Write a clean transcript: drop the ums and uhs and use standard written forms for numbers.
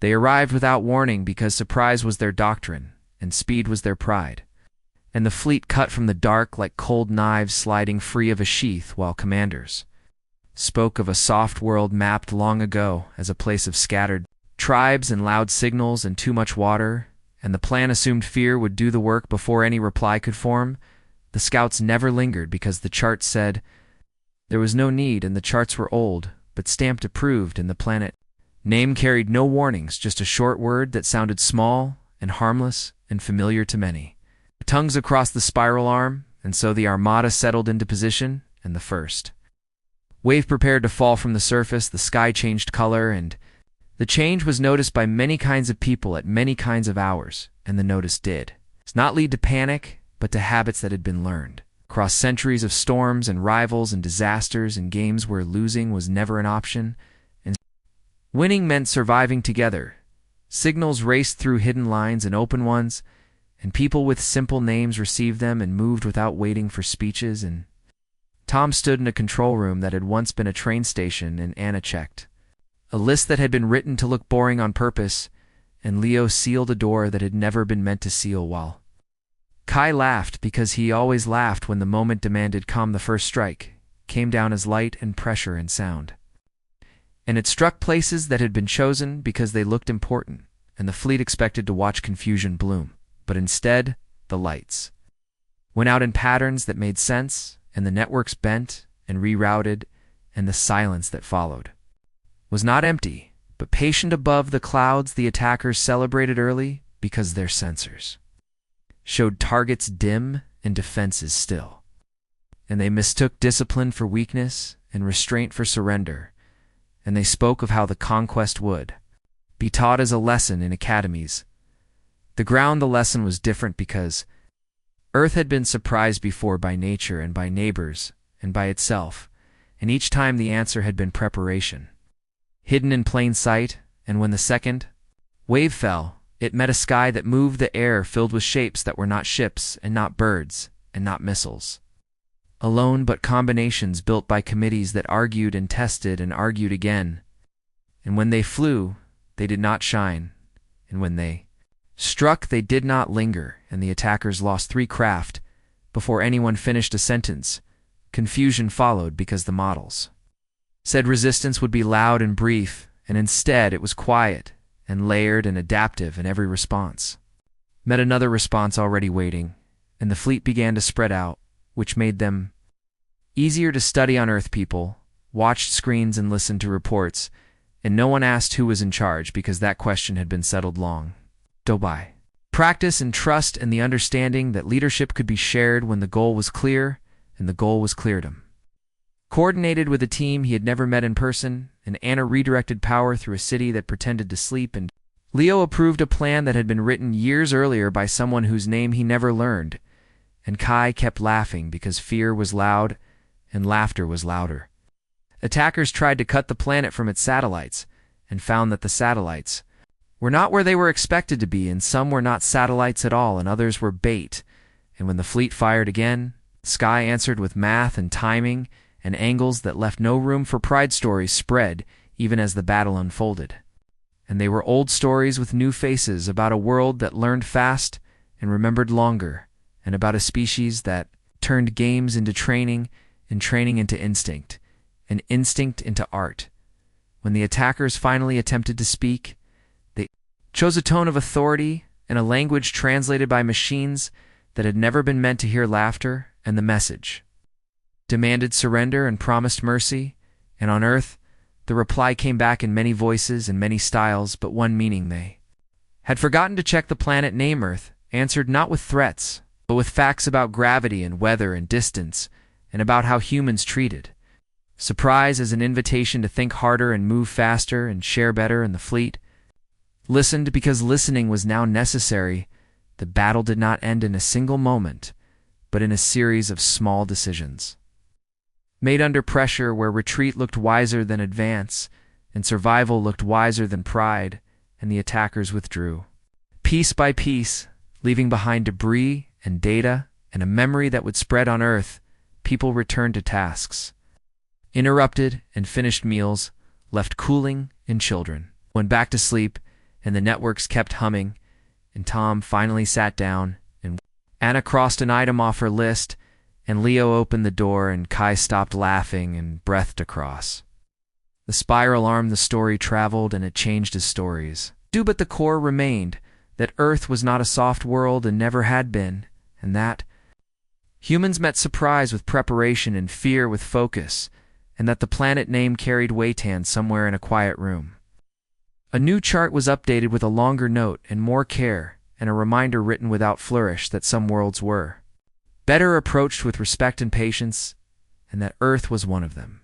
They arrived without warning because surprise was their doctrine, and speed was their pride. And the fleet cut from the dark like cold knives sliding free of a sheath, while commanders spoke of a soft world mapped long ago as a place of scattered tribes and loud signals and too much water, and the plan assumed fear would do the work before any reply could form. The scouts never lingered because the charts said there was no need, and the charts were old, but stamped approved, and the planet name carried no warnings, just a short word that sounded small and harmless and familiar to many. Tongues across the spiral arm, and so the armada settled into position, and the first wave prepared to fall from the surface. The sky changed color, and the change was noticed by many kinds of people at many kinds of hours, and the notice did not lead to panic, but to habits that had been learned across centuries of storms and rivals and disasters and games where losing was never an option, and winning meant surviving together. Signals raced through hidden lines and open ones, and people with simple names received them and moved without waiting for speeches. And Tom stood in a control room that had once been a train station, and Anna checked a list that had been written to look boring on purpose, and Leo sealed a door that had never been meant to seal, while Kai laughed, because he always laughed when the moment demanded calm. The first strike came down as light and pressure and sound, and it struck places that had been chosen because they looked important, and the fleet expected to watch confusion bloom. But instead, the lights went out in patterns that made sense, and the networks bent and rerouted, and the silence that followed was not empty, but patient. Above the clouds, the attackers celebrated early because their sensors showed targets dim and defenses still, and they mistook discipline for weakness and restraint for surrender, and they spoke of how the conquest would be taught as a lesson in academies. The ground the lesson was different because Earth had been surprised before by nature and by neighbors and by itself, and each time the answer had been preparation, hidden in plain sight. And when the second wave fell, it met a sky that moved, the air filled with shapes that were not ships and not birds and not missiles alone, but combinations built by committees that argued and tested and argued again. And when they flew, they did not shine, and when they struck, they did not linger, and the attackers lost 3 craft before anyone finished a sentence. Confusion followed because the models said resistance would be loud and brief, and instead it was quiet and layered and adaptive, and every response met another response already waiting, and the fleet began to spread out, which made them easier to study on Earth. People watched screens and listened to reports, and no one asked who was in charge because that question had been settled long by practice and trust, and the understanding that leadership could be shared when the goal was clear, and the goal was clear to him. Coordinated with a team he had never met in person, and Anna redirected power through a city that pretended to sleep, and Leo approved a plan that had been written years earlier by someone whose name he never learned, and Kai kept laughing because fear was loud and laughter was louder. Attackers tried to cut the planet from its satellites, and found that the satellites were not where they were expected to be, and some were not satellites at all, and others were bait. And when the fleet fired again, the sky answered with math and timing and angles that left no room for pride. Stories spread even as the battle unfolded, and they were old stories with new faces, about a world that learned fast and remembered longer, and about a species that turned games into training and training into instinct, and instinct into art. When the attackers finally attempted to speak, they chose a tone of authority and a language translated by machines that had never been meant to hear laughter, and the message demanded surrender and promised mercy. And on Earth, the reply came back in many voices and many styles, but one meaning. They had forgotten to check. The planet name Earth answered not with threats, but with facts about gravity and weather and distance, and about how humans treated surprise as an invitation to think harder and move faster and share better. And the fleet listened because listening was now necessary. The battle did not end in a single moment, but in a series of small decisions made under pressure, where retreat looked wiser than advance, and survival looked wiser than pride, and the attackers withdrew, piece by piece, leaving behind debris and data and a memory that would spread on Earth. People returned to tasks, interrupted and finished meals, left cooling, and children went back to sleep, and the networks kept humming, and Tom finally sat down, and Anna crossed an item off her list, and Leo opened the door, and Kai stopped laughing and breathed across. The spiral arm the story traveled, and it changed his stories. But the core remained, that Earth was not a soft world and never had been, and that humans met surprise with preparation and fear with focus, and that the planet name carried Waitan somewhere in a quiet room. A new chart was updated with a longer note and more care, and a reminder written without flourish that some worlds were better approached with respect and patience, and that Earth was one of them.